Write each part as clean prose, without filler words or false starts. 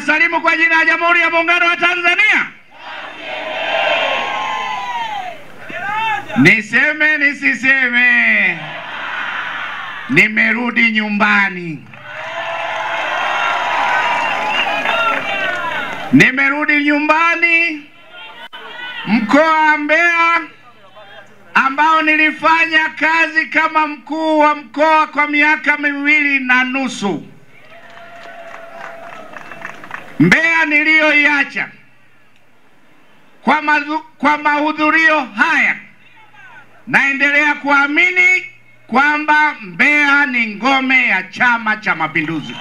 Nawasalimu kwa jina la Jamhuri ya Muungano wa Tanzania. Niseme nisiseme, nimerudi nyumbani. Nimerudi nyumbani mkoa wa Mbeya, ambao nilifanya kazi kama mkuu wa mkoa kwa miaka 2.5. Mbeya niliyoiacha kwa mahudhurio haya, naendelea kuamini kwamba Mbeya ni ngome ya Chama cha Mapinduzi.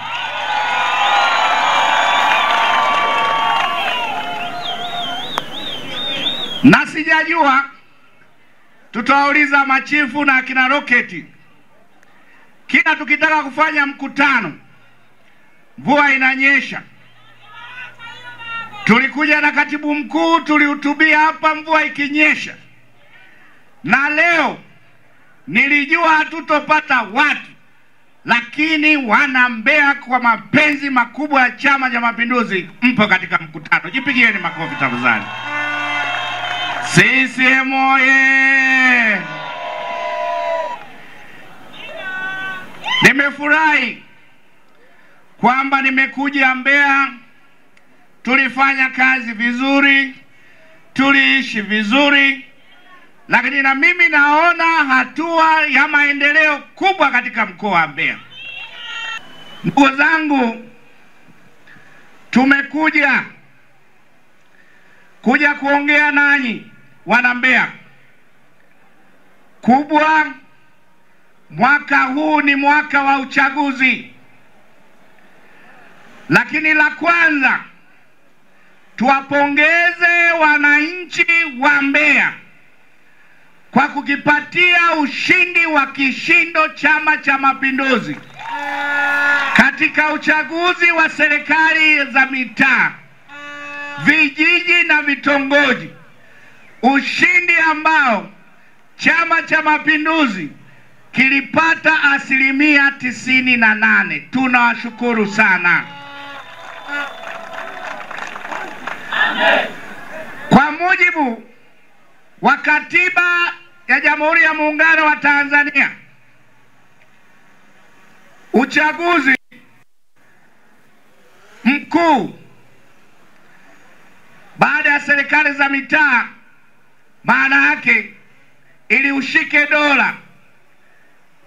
Na sijajua, tutawauliza machifu na kina Roketi. Kila tukitaka kufanya mkutano, mvua inanyesha. Tulikuja na katibu mkuu, tulihutubia hapa mvua ikinyesha. Na leo nilijua hatutopata watu, lakini wana Mbeya kwa mapenzi makubwa ya Chama cha Mapinduzi mpo katika mkutano. Jipigieni makofi tafadhali. CCM oye! Nimefurahi kwamba nimekuja Mbeya. Tulifanya kazi vizuri, tuliishi vizuri, lakini na mimi naona hatua ya maendeleo kubwa katika mkoa wa Mbeya. Ndugu zangu, tumekuja kuongea nanyi wana Mbeya. Kubwa, mwaka huu ni mwaka wa uchaguzi. Lakini la kwanza, tuwapongeze wananchi wa Mbeya kwa kukipatia ushindi wa kishindo Chama cha Mapinduzi katika uchaguzi wa serikali za mitaa, vijiji na vitongoji. Ushindi ambao Chama cha Mapinduzi kilipata 98%. Tunawashukuru sana. Kwa mujibu wa Katiba ya Jamhuri ya Muungano wa Tanzania, uchaguzi mkuu baada ya serikali za mitaa, maana yake ili ushike dola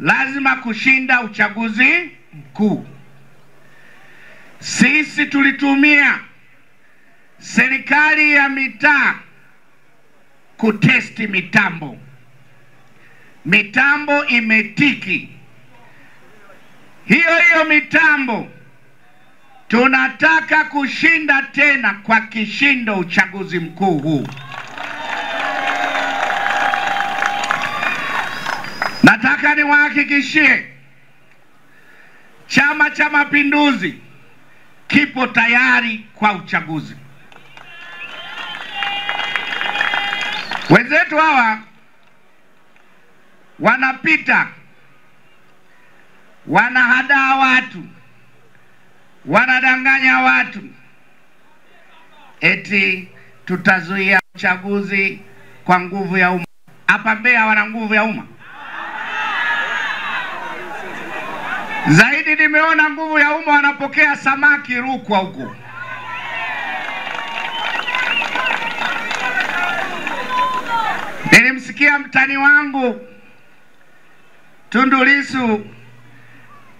lazima kushinda uchaguzi mkuu. Sisi tulitumia serikali ya mitaa kutesti mitambo. Mitambo imetiki. Hiyo mitambo tunataka kushinda tena kwa kishindo uchaguzi mkuu huu. Nataka niwahakikishie Chama cha Mapinduzi kipo tayari kwa uchaguzi. Wenzetu hawa wanapita, wanahadaa watu, wanadanganya watu eti tutazuia uchaguzi kwa nguvu ya umma. Hapa Mbeya wana nguvu ya umma? Zaidi nimeona nguvu ya umma wanapokea samaki Rukwa huko. Nilimsikia mtani wangu Tundu Lissu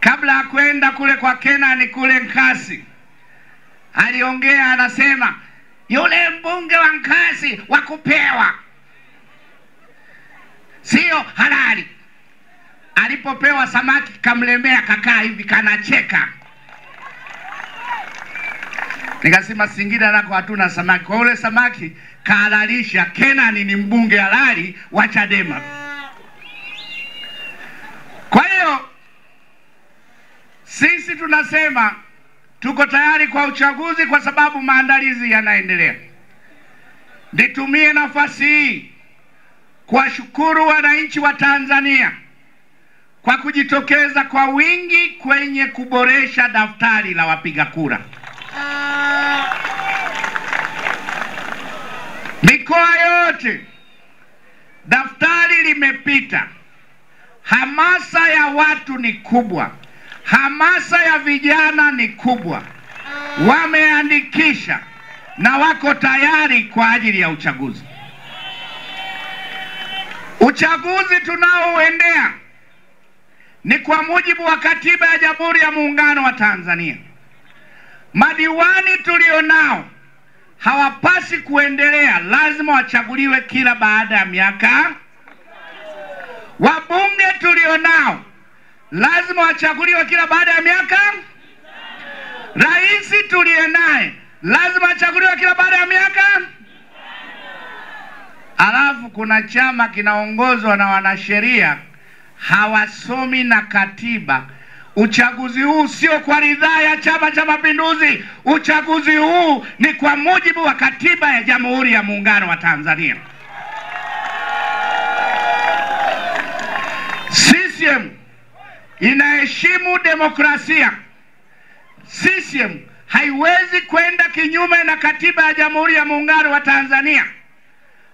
kabla ya kwenda kule kwa Kenani kule Nkasi, aliongea anasema yule mbunge wa Nkasi wakupewa sio halali. Alipopewa samaki kamlemea, kakaa hivi kanacheka. Nikasema Singida nako hatuna samaki. Kwa ule samaki kahalalisha Kenani ni mbunge halali wa Chadema. Kwa hiyo sisi tunasema tuko tayari kwa uchaguzi kwa sababu maandalizi yanaendelea. Nitumie nafasi hii kuwashukuru wananchi wa Tanzania kwa kujitokeza kwa wingi kwenye kuboresha daftari la wapiga kura. Mikoa yote daftari limepita. Hamasa ya watu ni kubwa, hamasa ya vijana ni kubwa. Wameandikisha na wako tayari kwa ajili ya uchaguzi. Uchaguzi tunaoendea ni kwa mujibu wa katiba ya Jamhuri ya Muungano wa Tanzania. Madiwani tulionao hawapasi kuendelea, lazima wachaguliwe kila baada ya miaka. Wabunge tulionao lazima wachaguliwe kila baada ya miaka. Rais tulienaye lazima achaguliwe kila baada ya miaka. Alafu kuna chama kinaongozwa na wanasheria hawasomi na katiba. Uchaguzi huu sio kwa ridhaa ya Chama cha Mapinduzi. Uchaguzi huu ni kwa mujibu wa katiba ya Jamhuri ya Muungano wa Tanzania. CCM inaheshimu demokrasia. CCM haiwezi kwenda kinyume na katiba ya Jamhuri ya Muungano wa Tanzania.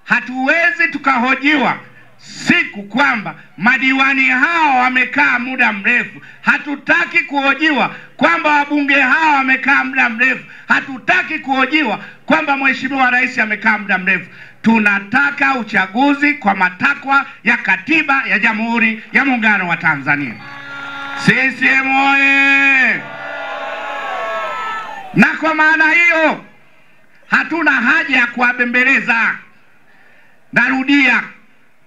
Hatuwezi tukahojiwa siku kwamba madiwani hao wamekaa muda mrefu. Hatutaki kuhojiwa kwamba wabunge hao wamekaa muda mrefu. Hatutaki kuhojiwa kwamba Mheshimiwa Rais amekaa muda mrefu. Tunataka uchaguzi kwa matakwa ya katiba ya Jamhuri ya Muungano wa Tanzania. CCM oye! Na kwa maana hiyo hatuna haja ya kuwabembeleza. Narudia,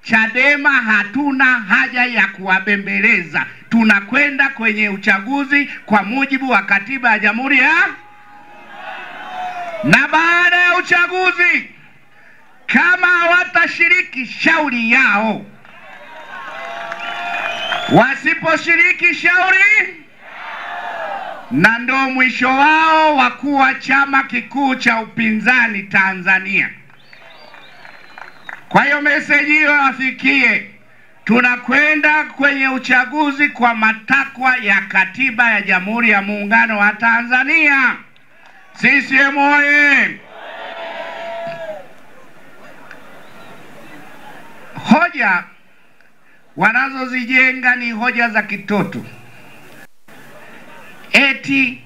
Chadema hatuna haja ya kuwabembeleza. Tunakwenda kwenye uchaguzi kwa mujibu wa katiba ya Jamhuri ya. Na baada ya uchaguzi kama hawatashiriki, shauri yao. Wasiposhiriki, shauri na ndo mwisho wao wa kuwa chama kikuu cha upinzani Tanzania. Kwa hiyo meseji hiyo wafikie. Tunakwenda kwenye uchaguzi kwa matakwa ya katiba ya Jamhuri ya Muungano wa Tanzania. CCM oye! Hoja wanazozijenga ni hoja za kitoto. Eti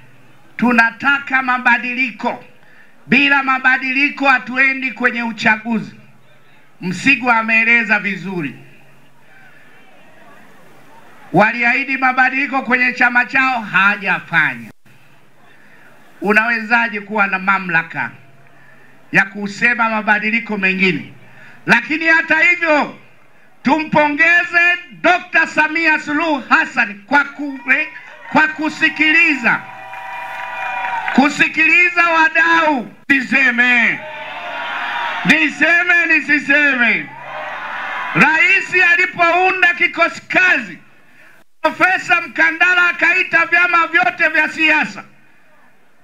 tunataka mabadiliko. Bila mabadiliko hatuendi kwenye uchaguzi. Msigwa ameeleza vizuri. Waliahidi mabadiliko kwenye chama chao, hajafanya. Unawezaje kuwa na mamlaka ya kusema mabadiliko mengine? Lakini hata hivyo tumpongeze Dr. Samia Suluhu Hassan kwa kusikiliza wadau. Niseme Rais alipounda kikosi kazi, Profesa Mkandala akaita vyama vyote vya siasa.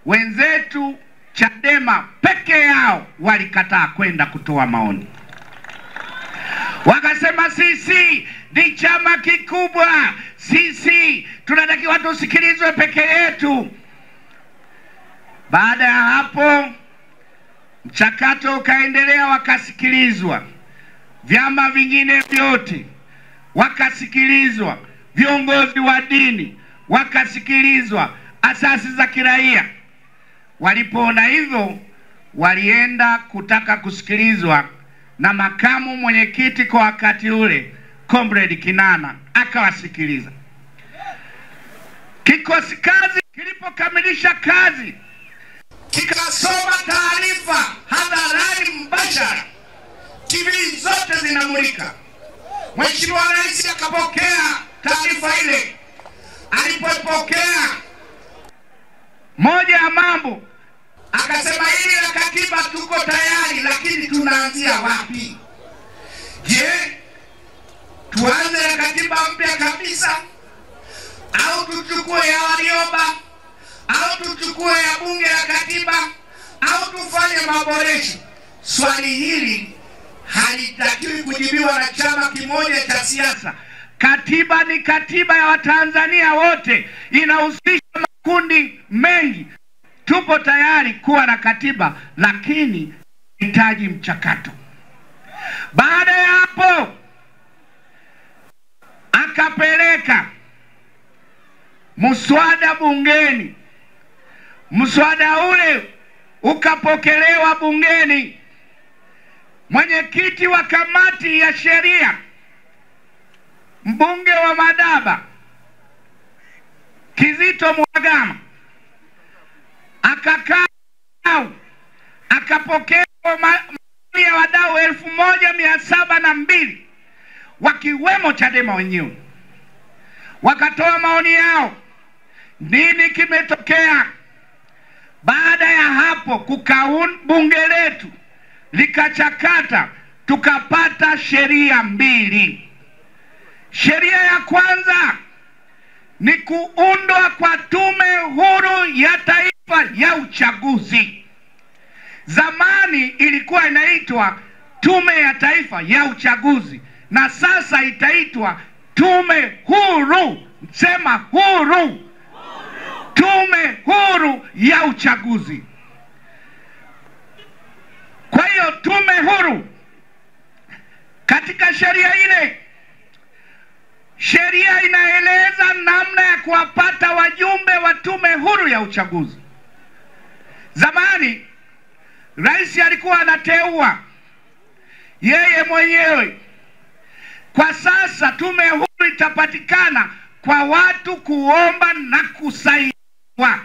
Wenzetu Chadema peke yao walikataa kwenda kutoa maoni. Wakasema sisi ni chama kikubwa, sisi tunatakiwa tusikilizwe peke yetu. Baada ya hapo mchakato ukaendelea, wakasikilizwa vyama vingine vyote, wakasikilizwa viongozi wa dini, wakasikilizwa asasi za kiraia. Walipoona hivyo, walienda kutaka kusikilizwa na makamu mwenyekiti kwa wakati ule, Comrade Kinana, akawasikiliza. Kikosi kazi kilipokamilisha kazi, kikasoma taarifa hadharani mbashara, TV zote zinamulika. Mheshimiwa Rais akapokea taarifa ile. Alipopokea, moja ya mambo akasema, hili la katiba tuko tayari, lakini tunaanzia wapi? Je, tuanze na katiba mpya kabisa, au tuchukue ya Warioba, au tuchukue ya bunge la katiba, au tufanye maboresho? Swali hili halitakiwi kujibiwa na chama kimoja cha siasa. Katiba ni katiba ya Watanzania wote, inahusisha makundi mengi. Tupo tayari kuwa na katiba, lakini hitaji mchakato. Baada ya hapo akapeleka mswada bungeni. Mswada ule ukapokelewa bungeni. Mwenyekiti wa kamati ya sheria, mbunge wa Madaba Kizito Mhagama, akakaa akapokea maoni ya wadau 1702 wakiwemo Chadema wenyewe. Wakatoa maoni yao. Nini kimetokea? Baada ya hapo bunge letu likachakata, tukapata sheria mbili. Sheria ya kwanza ni kuundwa kwa Tume Huru ya Taifa ya Uchaguzi. Zamani ilikuwa inaitwa Tume ya Taifa ya Uchaguzi, na sasa itaitwa Tume Huru. Sema huru. Tume Huru ya Uchaguzi. Kwa hiyo tume huru, katika sheria ile, sheria inaeleza namna ya kuwapata wajumbe wa Tume Huru ya Uchaguzi. Zamani rais alikuwa anateua yeye mwenyewe. Kwa sasa tume huru itapatikana kwa watu kuomba na kusaidiwa.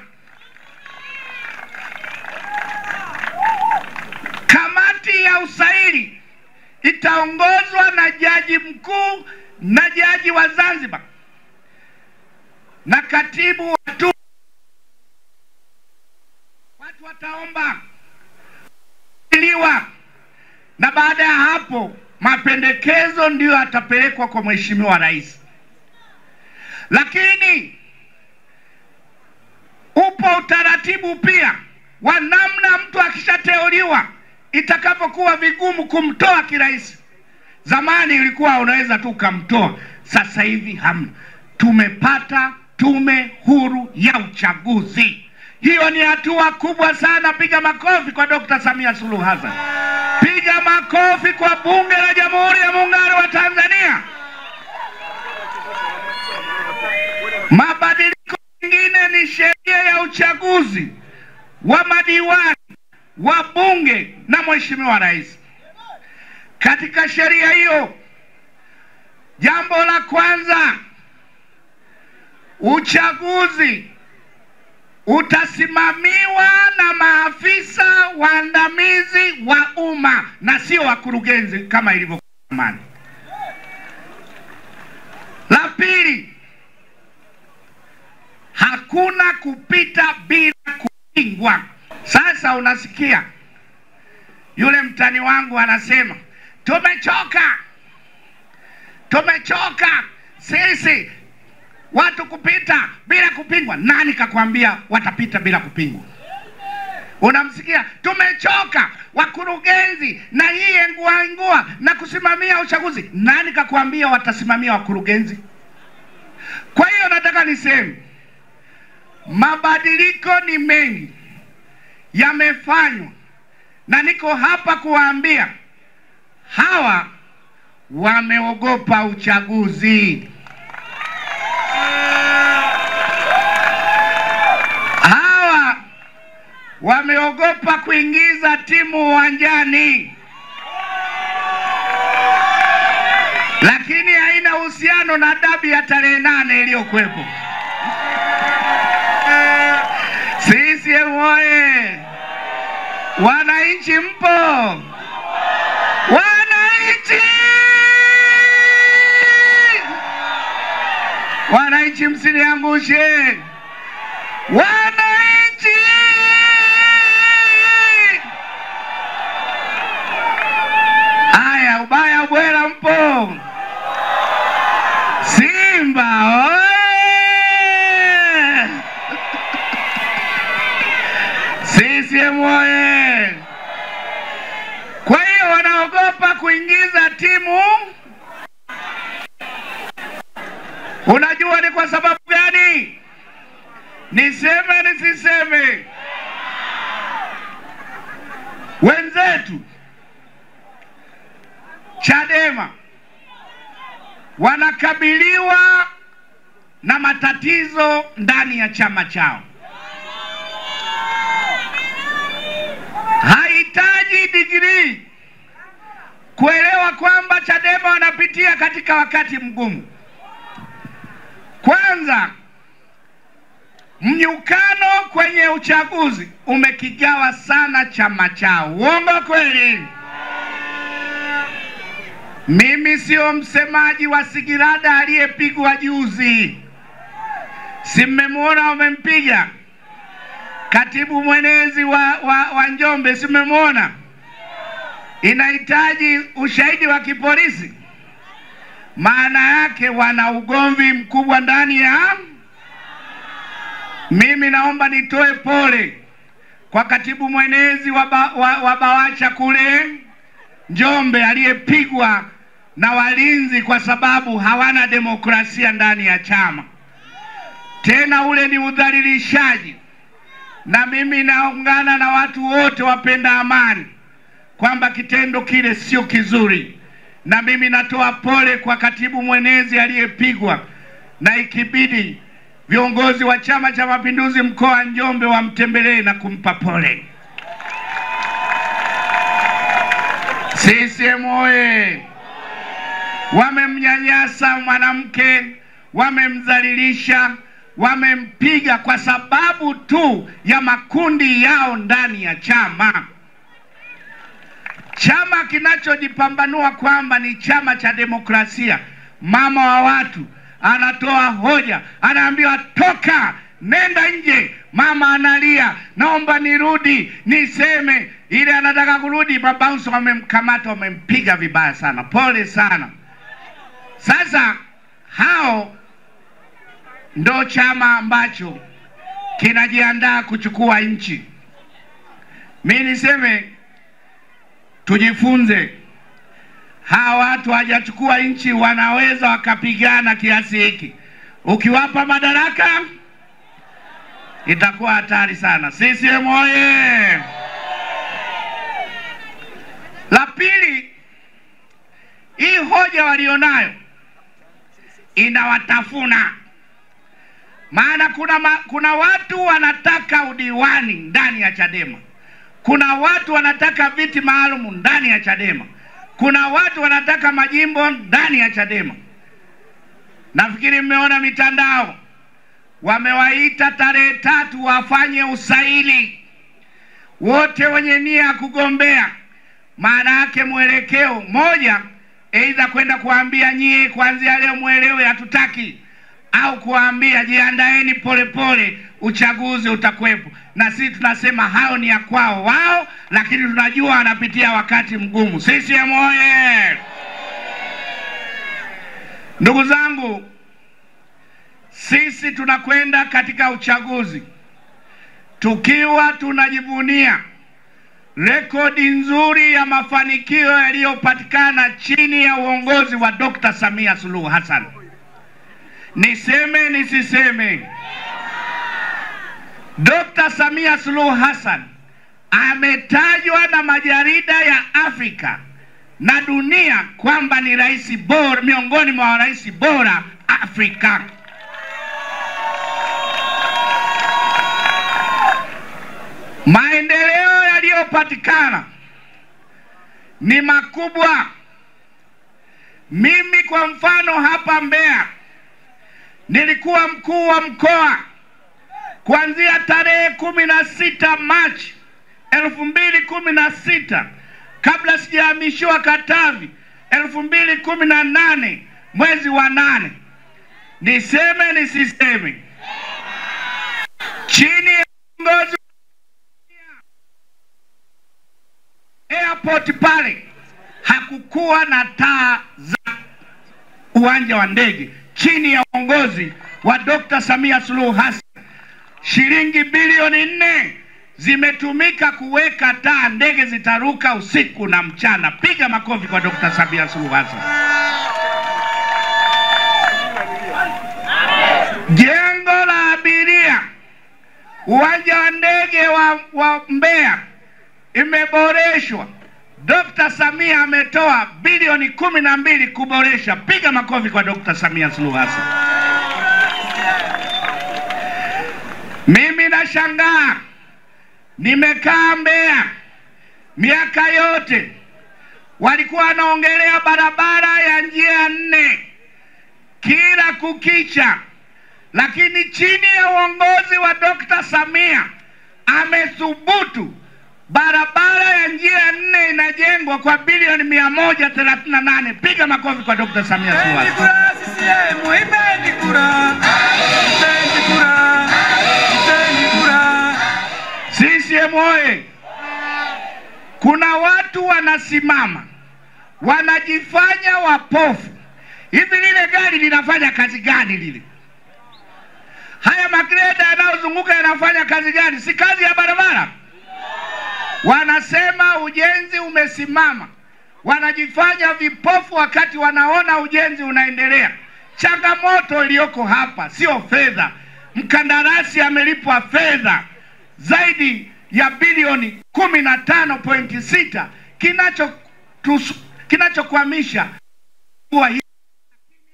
Kamati ya usaili itaongozwa na jaji mkuu na jaji wa Zanzibar na katibu wa tume. Watu wataomba iliwa, na baada ya hapo mapendekezo ndio atapelekwa kwa Mheshimiwa Rais. Lakini upo utaratibu pia wa namna mtu akishateuliwa itakapokuwa vigumu kumtoa kirahisi. Zamani ilikuwa unaweza tu kumtoa, sasa hivi hamna. Tumepata Tume Huru ya Uchaguzi. Hiyo ni hatua kubwa sana. Piga makofi kwa Dr. Samia Suluhu Hassan. Piga makofi kwa Bunge la Jamhuri ya Muungano wa Tanzania. Mabadiliko mengine ni sheria ya uchaguzi wa madiwani, wa bunge na Mheshimiwa Rais. Katika sheria hiyo, jambo la kwanza, uchaguzi utasimamiwa na maafisa waandamizi wa umma na sio wakurugenzi kama ilivyokuwa zamani. La pili, hakuna kupita bila kupingwa. Sasa unasikia yule mtani wangu anasema, tumechoka sisi watu kupita bila kupingwa. Nani kakwambia watapita bila kupingwa? Unamsikia, tumechoka wakurugenzi na hii ngua na kusimamia uchaguzi. Nani kakwambia watasimamia wakurugenzi? Kwa hiyo nataka niseme, mabadiliko ni mengi yamefanywa, na niko hapa kuwaambia hawa wameogopa uchaguzi. Hawa wameogopa kuingiza timu uwanjani, lakini haina uhusiano na dabi ya tarehe 8 iliyokuwepo. CCM oye! Wananchi mpo? Wananchi! Wananchi msiniangushe! Wananchi! Aya, ubaya ubwela mpo? Simba oye! CCM oye! Kwa hiyo wanaogopa kuingiza timu. Unajua ni kwa sababu gani? Niseme nisiseme? Wenzetu Chadema wanakabiliwa na matatizo ndani ya chama chao. Hahitaji degree kuelewa kwamba Chadema wanapitia katika wakati mgumu. Kwanza, mnyukano kwenye uchaguzi umekigawa sana chama chao. Uongo kweli? Mimi sio msemaji wa Sigirada aliyepigwa juzi. Si mmemwona wamempiga? Katibu mwenezi wa Njombe, si mmemwona? Inahitaji ushahidi wa kipolisi. Maana yake wana ugomvi mkubwa ndani ya. Mimi naomba nitoe pole kwa katibu mwenezi wa Bawacha kule Njombe aliyepigwa na walinzi kwa sababu hawana demokrasia ndani ya chama. Tena ule ni udhalilishaji. Na mimi naungana na watu wote wapenda amani kwamba kitendo kile sio kizuri. Na mimi natoa pole kwa katibu mwenezi aliyepigwa, na ikibidi viongozi wa Chama cha Mapinduzi mkoa wa Njombe wamtembelee na kumpa pole. CCM oye! Wamemnyanyasa mwanamke, wamemdhalilisha, wamempiga kwa sababu tu ya makundi yao ndani ya chama. Chama kinachojipambanua kwamba ni chama cha demokrasia, mama wa watu anatoa hoja, anaambiwa toka, nenda nje. Mama analia, naomba nirudi niseme. Ile anataka kurudi, mabounce wamemkamata, wamempiga vibaya sana. Pole sana. Sasa hao ndo chama ambacho kinajiandaa kuchukua nchi. Mimi niseme tujifunze. Hawa watu hawajachukua nchi, wanaweza wakapigana kiasi hiki. Ukiwapa madaraka itakuwa hatari sana. CCM oye! La pili, hii hoja walionayo inawatafuna. Maana kuna watu wanataka udiwani ndani ya Chadema. Kuna watu wanataka viti maalum ndani ya Chadema. Kuna watu wanataka majimbo ndani ya Chadema. Nafikiri mmeona mitandao. Wamewaita tarehe 3 wafanye usaili. Wote wenye nia kugombea. Maana yake mwelekeo moja, aidha kwenda kuambia nyie kuanzia leo muelewe hatutaki, au kuambia jiandaeni pole uchaguzi utakuwepo. Na sisi tunasema hao ni ya kwao wao, lakini tunajua wanapitia wakati mgumu. CCM oye! Ndugu zangu, sisi tunakwenda katika uchaguzi tukiwa tunajivunia rekodi nzuri ya mafanikio yaliyopatikana chini ya uongozi wa Dr. Samia Suluhu Hassan. Niseme nisiseme, Dr. Samia Suluhu Hassan ametajwa na majarida ya Afrika na dunia kwamba ni rais bora, miongoni mwa rais bora Afrika. Maendeleo yaliyopatikana ni makubwa. Mimi kwa mfano hapa Mbeya nilikuwa mkuu wa mkoa kuanzia tarehe 16 Machi 2016 kabla sijahamishiwa Katavi 2018 mwezi wa 8. Niseme nisiseme, chini ya uongozi airport pale hakukuwa na taa za uwanja wa ndege. Chini ya uongozi wa Dr. Samia Suluhu Hassan, shilingi bilioni 4 zimetumika kuweka taa, ndege zitaruka usiku na mchana. Piga makofi kwa Dr. Samia Suluhu Hassan. Jengo la abiria uwanja wa ndege wa Mbeya imeboreshwa. Dr. Samia ametoa bilioni 12 kuboresha. Piga makofi kwa Dr. Samia Suluhu Hassan. Mimi nashangaa, nimekaa Mbeya miaka yote, walikuwa wanaongelea barabara ya njia 4 kila kukicha, lakini chini ya uongozi wa Dr. Samia amethubutu. Barabara ya njia 4 inajengwa kwa bilioni 138. Piga makofi kwa Dr. Samia Suluhu Hassan. CCM oye! Kuna watu wanasimama wanajifanya wapofu. Hivi lile gari linafanya kazi gani lile? Haya magreda yanayozunguka yanafanya kazi gani? Si kazi ya barabara? Wanasema ujenzi umesimama. Wanajifanya vipofu wakati wanaona ujenzi unaendelea. Changamoto iliyoko hapa sio fedha. Mkandarasi amelipwa fedha zaidi ya bilioni 15.6. Kinachokwamisha kuwa hii,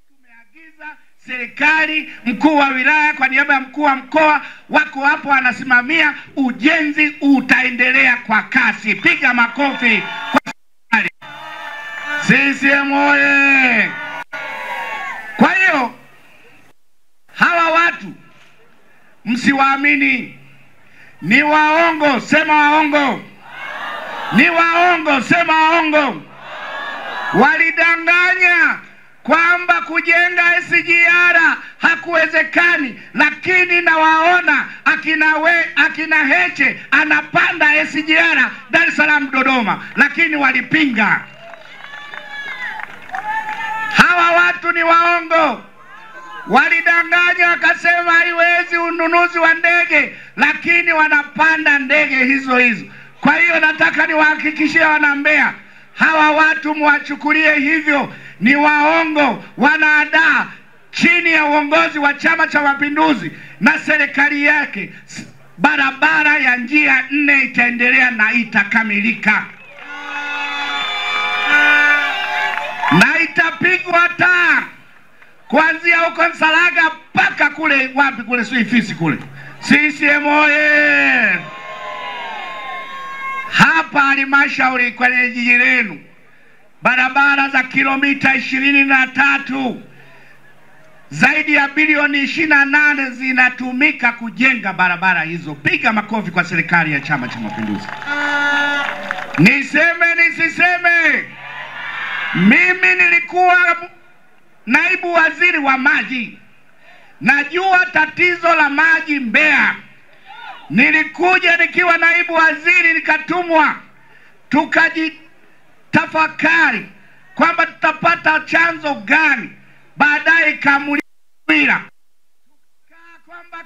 tumeagiza serikali, mkuu wa wilaya kwa niaba ya mkuu wa mkoa wako hapo anasimamia ujenzi, utaendelea kwa kasi. Piga makofi kwa serikali. CCM oye! Kwa hiyo hawa watu msiwaamini. Ni waongo, sema waongo. Ni waongo, sema waongo. Walidanganya kwamba kujenga SGR hakuwezekani, lakini nawaona akina Heche anapanda SGR Dar es Salaam Dodoma, lakini walipinga. Hawa watu ni waongo. Walidanganya wakasema haiwezi ununuzi wa ndege, lakini wanapanda ndege hizo hizo. Kwa hiyo nataka niwahakikishie wana Mbeya, hawa watu mwachukulie hivyo, ni waongo. Wanaadaa chini ya uongozi wa Chama cha Mapinduzi na serikali yake. Barabara ya njia 4 itaendelea na itakamilika, na itapigwa taa kuanzia huko Nsalaga mpaka kule wapi kule Suifisi kule. CCM oye! Hapa halmashauri kwenye jiji lenu, barabara za kilomita 23 zaidi ya bilioni 28 zinatumika kujenga barabara hizo. Piga makofi kwa serikali ya Chama cha Mapinduzi. Niseme nisiseme, mimi nilikuwa naibu waziri wa maji, najua tatizo la maji Mbeya. Nilikuja nikiwa naibu waziri, nikatumwa tukajitafakari kwamba tutapata chanzo gani. Baadaye Kiwira, kwamba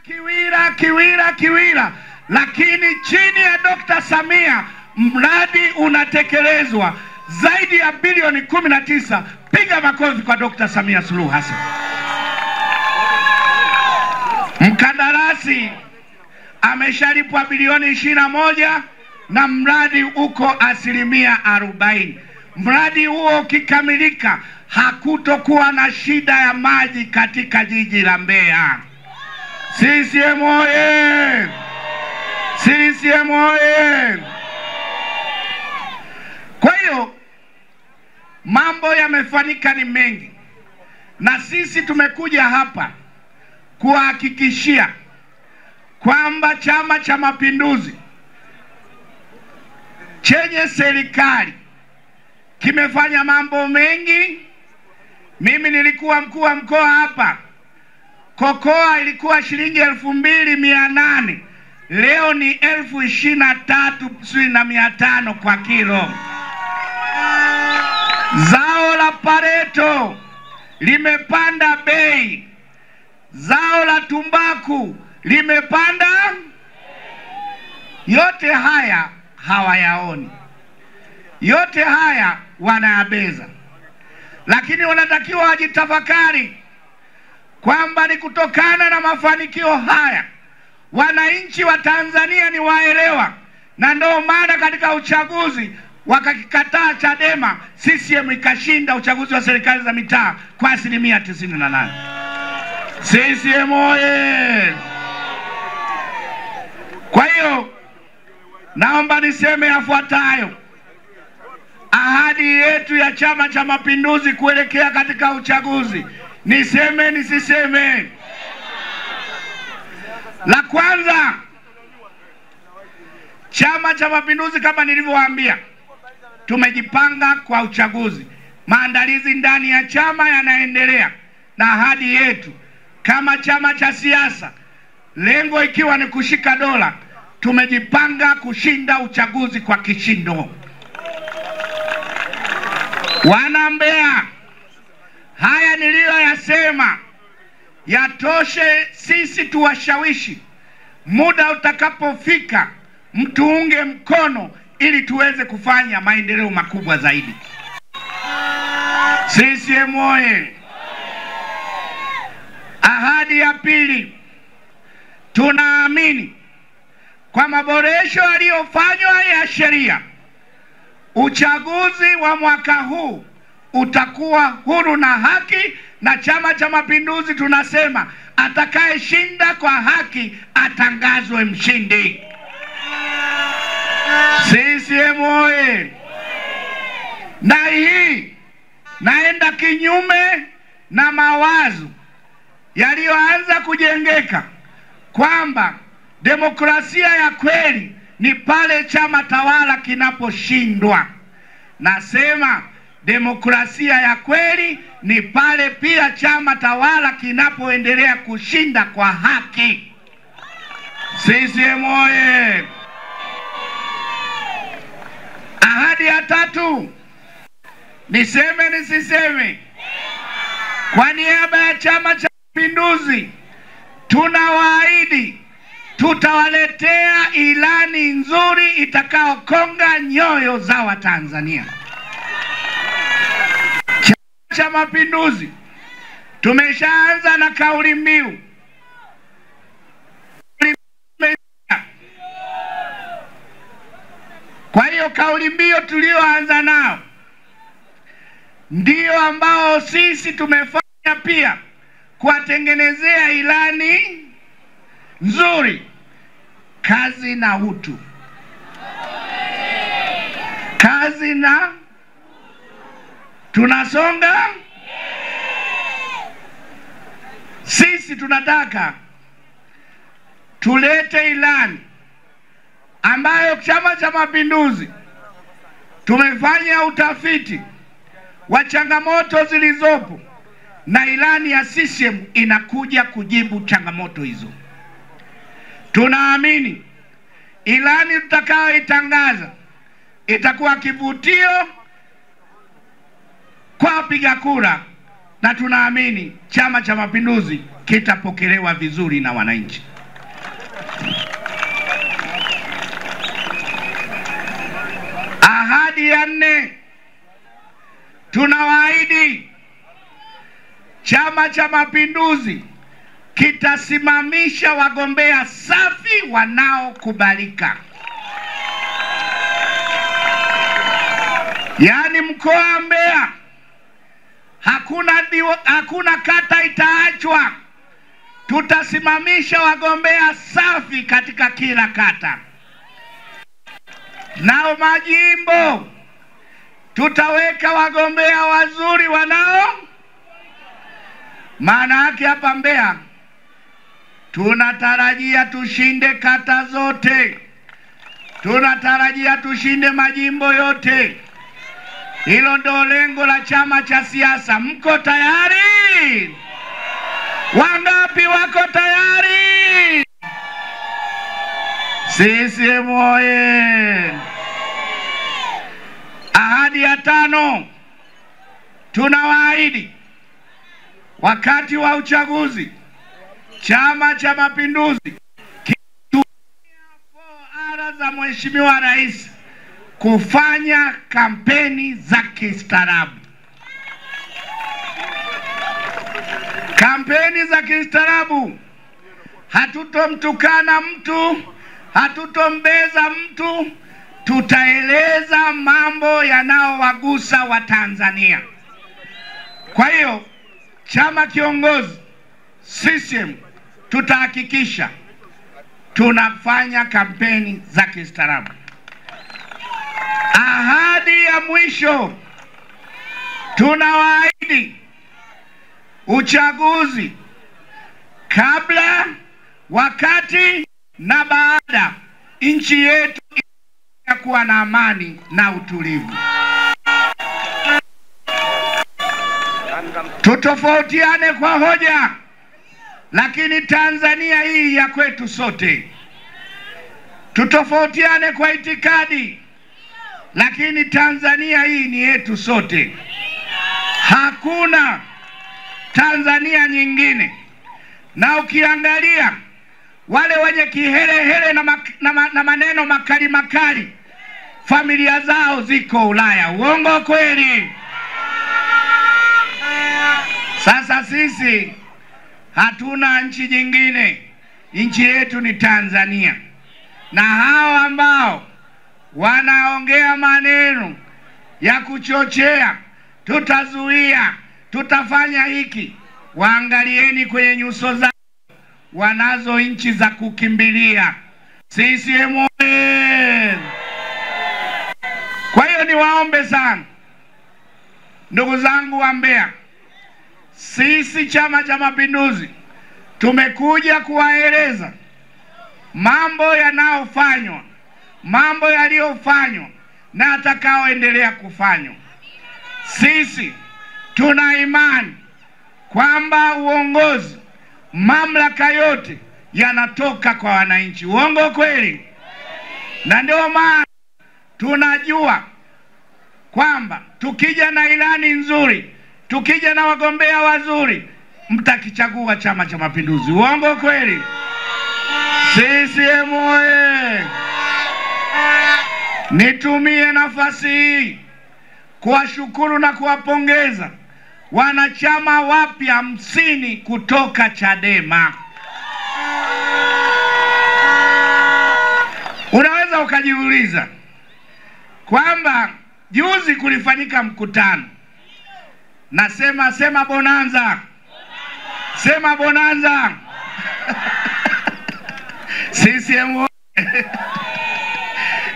Kiwira, lakini chini ya Dr. Samia mradi unatekelezwa zaidi ya bilioni 19. Piga makofi kwa Dr. Samia Suluhu Hassan. Mkandarasi ameshalipwa bilioni 21 na mradi uko 40%. Mradi huo ukikamilika, hakutokuwa na shida ya maji katika jiji la Mbeya. CCM oye! CCM oye! Kwa hiyo mambo yamefanyika ni mengi, na sisi tumekuja hapa kuhakikishia kwamba Chama cha Mapinduzi chenye serikali kimefanya mambo mengi. Mimi nilikuwa mkuu wa mkoa hapa. Kokoa ilikuwa shilingi 2,800, leo ni 23,500 kwa kilo. Zao la pareto limepanda bei. Zao la tumbaku limepanda. Yote haya hawayaoni, yote haya wanayabeza, lakini wanatakiwa wajitafakari kwamba ni kutokana na mafanikio haya. Wananchi wa Tanzania ni waelewa, na ndio maana katika uchaguzi wakakikataa Chadema, CCM ikashinda uchaguzi wa serikali za mitaa kwa 98%. CCM oye! Kwa hiyo naomba niseme yafuatayo. Ahadi yetu ya Chama cha Mapinduzi kuelekea katika uchaguzi, niseme nisiseme? La kwanza, Chama cha Mapinduzi kama nilivyowaambia, tumejipanga kwa uchaguzi. Maandalizi ndani ya chama yanaendelea, na ahadi yetu kama chama cha siasa, lengo ikiwa ni kushika dola, tumejipanga kushinda uchaguzi kwa kishindo. Wana Mbeya, haya niliyoyasema yatoshe sisi tuwashawishi. Muda utakapofika, mtuunge mkono ili tuweze kufanya maendeleo makubwa zaidi. CCM oye! Ahadi ya pili, tunaamini kwa maboresho yaliyofanywa ya sheria, uchaguzi wa mwaka huu utakuwa huru na haki, na Chama cha Mapinduzi tunasema atakayeshinda kwa haki atangazwe mshindi. CCM oye! Na hii naenda kinyume na mawazo yaliyoanza kujengeka kwamba demokrasia ya kweli ni pale chama tawala kinaposhindwa. Nasema demokrasia ya kweli ni pale pia chama tawala kinapoendelea kushinda kwa haki. CCM oye! Ahadi ya tatu, niseme nisiseme? Kwa niaba ya Chama cha Mapinduzi tunawaahidi tutawaletea ilani nzuri itakayokonga nyoyo za Watanzania. Chama cha Mapinduzi tumeshaanza na kauli mbiu. Kwa hiyo kauli mbiu tulioanza nao ndio ambao sisi tumefanya pia kuwatengenezea ilani nzuri: kazi na utu. Kazi na tunasonga. Sisi tunataka tulete ilani ambayo Chama cha Mapinduzi tumefanya utafiti wa changamoto zilizopo, na ilani ya CCM inakuja kujibu changamoto hizo. Tunaamini ilani tutakayoitangaza itakuwa kivutio kwa wapiga kura, na tunaamini Chama cha Mapinduzi kitapokelewa vizuri na wananchi. Ahadi ya nne, tunawaahidi Chama cha Mapinduzi kitasimamisha wagombea safi wanaokubalika. Yaani mkoa wa Mbeya hakuna kata itaachwa. Tutasimamisha wagombea safi katika kila kata. Nao majimbo tutaweka wagombea wazuri maana yake hapa Mbeya tunatarajia tushinde kata zote. Tunatarajia tushinde majimbo yote. Hilo ndo lengo la chama cha siasa. Mko tayari? Wangapi wako tayari? CCM oye! Ahadi ya tano, tunawaahidi wakati wa uchaguzi Chama cha Mapinduzi kitumia 4R za Mheshimiwa Rais kufanya kampeni za kistaarabu. Kampeni za kistaarabu: hatutomtukana mtu, hatutombeza mtu, tutaeleza mambo yanayowagusa Watanzania. Kwa hiyo chama kiongozi CCM tutahakikisha tunafanya kampeni za kistaarabu. Ahadi ya mwisho, tunawaahidi uchaguzi kabla, wakati na baada, nchi yetu kuwa na amani na utulivu. Tutofautiane kwa hoja, lakini Tanzania hii ya kwetu sote. Tutofautiane kwa itikadi, lakini Tanzania hii ni yetu sote. Hakuna Tanzania nyingine. Na ukiangalia wale wenye kihelehele na maneno makali makali, familia zao ziko Ulaya. Uongo kweli? Sasa sisi hatuna nchi nyingine, nchi yetu ni Tanzania. Na hao ambao wanaongea maneno ya kuchochea, tutazuia, tutafanya hiki, waangalieni kwenye nyuso zao, wanazo nchi za kukimbilia. CCM oyee! Kwa hiyo niwaombe sana ndugu zangu wa Mbeya, sisi Chama cha Mapinduzi tumekuja kuwaeleza mambo yanayofanywa, mambo yaliyofanywa na atakaoendelea kufanywa. Sisi tuna imani kwamba uongozi, mamlaka yote yanatoka kwa wananchi. Uongo kweli? Na ndio maana tunajua kwamba tukija na ilani nzuri, tukija na wagombea wazuri, mtakichagua Chama cha Mapinduzi. Uongo kweli? CCM oyee! Nitumie nafasi hii kuwashukuru na kuwapongeza wanachama wapya 50 kutoka Chadema. Unaweza ukajiuliza kwamba juzi kulifanyika mkutano. Sema bonanza. Sema bonanza. CCM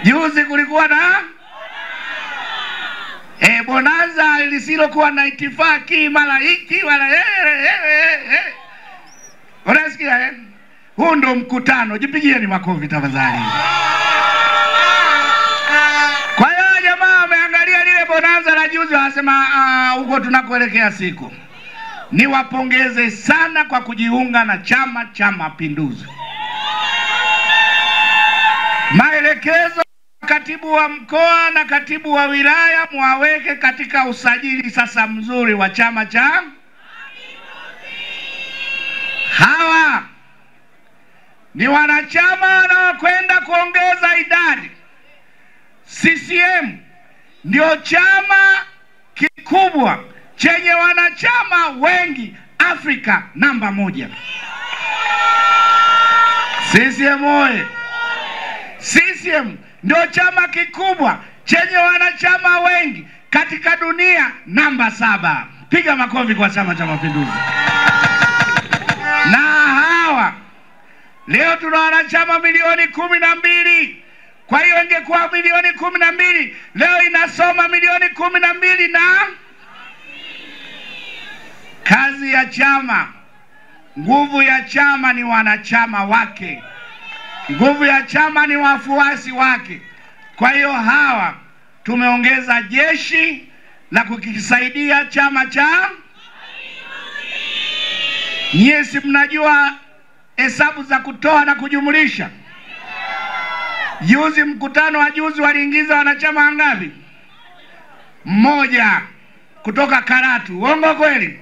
juzi kulikuwa na bonanza lisilokuwa na itifaki, mara hiki wala unasikia huu ndo mkutano. Jipigieni makofi tafadhali. Kwa hiyo jamaa wameangalia lile bonanza la juzi, wanasema huko tunakoelekea siku. Niwapongeze sana kwa kujiunga na Chama cha Mapinduzi. Maelekezo katibu wa mkoa na katibu wa wilaya, muwaweke katika usajili sasa mzuri wa Chama cha Mapinduzi. Hawa ni wanachama wanaokwenda kuongeza idadi. CCM ndio chama kikubwa chenye wanachama wengi Afrika, namba 1. CCM oye! CCM ndio chama kikubwa chenye wanachama wengi katika dunia, namba 7. Piga makofi kwa Chama cha Mapinduzi. Na hawa leo tuna wanachama milioni 12. Kwa hiyo ingekuwa milioni 12, leo inasoma milioni 12. Na kazi ya chama, nguvu ya chama ni wanachama wake. Nguvu ya chama ni wafuasi wake. Kwa hiyo hawa tumeongeza jeshi la kukisaidia Chama cha Mapinduzi. Nyie si mnajua hesabu za kutoa na kujumlisha? Juzi, mkutano wa juzi waliingiza wanachama wangapi? 1 kutoka Karatu. Uongo kweli?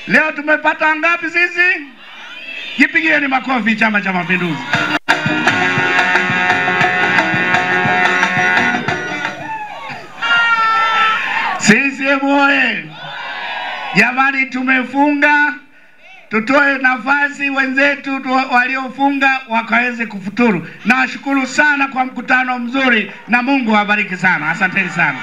Leo tumepata wangapi sisi? Jipigieni makofi Chama cha Mapinduzi. CCM oye! Jamani, tumefunga tutoe nafasi wenzetu waliofunga wakaweze kufuturu. Nawashukuru sana kwa mkutano mzuri na Mungu awabariki sana. Asanteni sana.